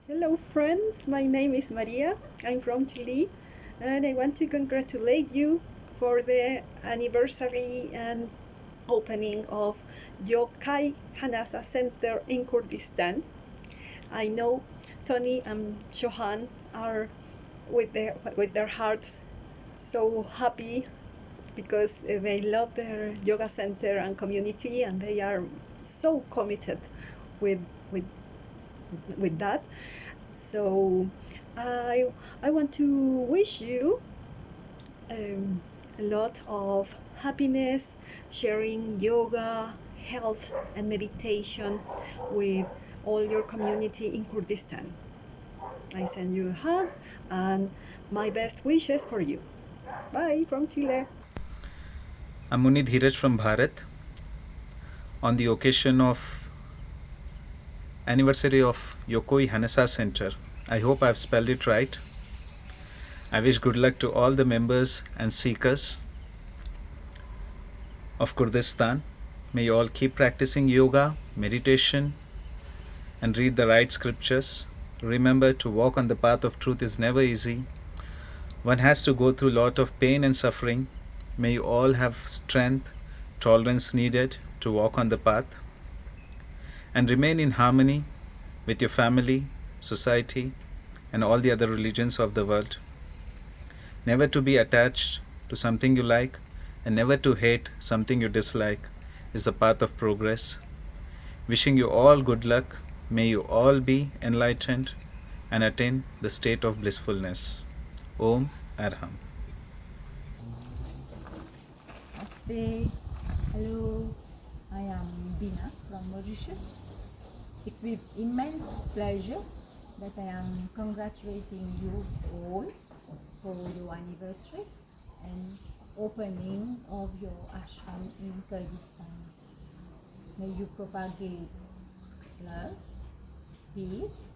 Hello friends, my name is Maria. I'm from Chile and I want to congratulate you for the anniversary and opening of Yogay Hanasa Center in Kurdistan. I know Tony and Johan are with their hearts so happy because they love their yoga center and community, and they are so committed with that. So I want to wish you a lot of happiness, sharing yoga, health and meditation with all your community in Kurdistan. I send you a hug and my best wishes for you. Bye from Chile. I'm Muni Dheeraj from Bharat. On the occasion of anniversary of Yogay Hanasa Center, I hope I've spelled it right. I wish good luck to all the members and seekers of Kurdistan. May you all keep practicing yoga, meditation, and read the right scriptures. Remember, to walk on the path of truth is never easy. One has to go through a lot of pain and suffering. May you all have strength, tolerance needed to walk on the path and remain in harmony with your family, society, and all the other religions of the world. Never to be attached to something you like and never to hate something you dislike is the path of progress. Wishing you all good luck. May you all be enlightened and attain the state of blissfulness. Om Arham. Namaste. Hello, I am Bina from Mauritius. It's with immense pleasure that I am congratulating you all for your anniversary and opening of your ashram in Kurdistan. May you propagate love, peace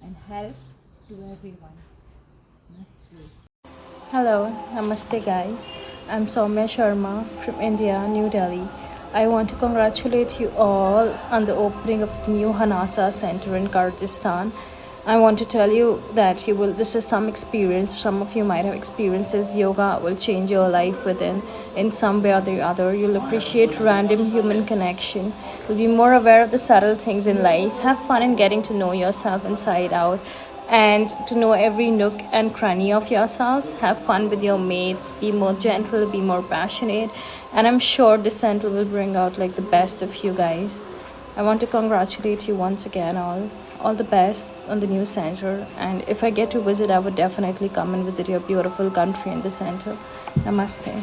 and health to everyone. Namaste. Hello, Namaste guys. I'm Soumya Sharma from India, New Delhi. I want to congratulate you all on the opening of the new Hanasa Center in Kurdistan. I want to tell you that this is some experience, some of you might have experiences. Yoga will change your life in some way or the other. You'll appreciate random human connection. You'll be more aware of the subtle things in life. Have fun in getting to know yourself inside out and to know every nook and cranny of yourselves. Have fun with your mates. Be more gentle, be more passionate. And I'm sure this center will bring out like the best of you guys. I want to congratulate you once again all the best on the new center, and if I get to visit, I would definitely come and visit your beautiful country in the center. Namaste.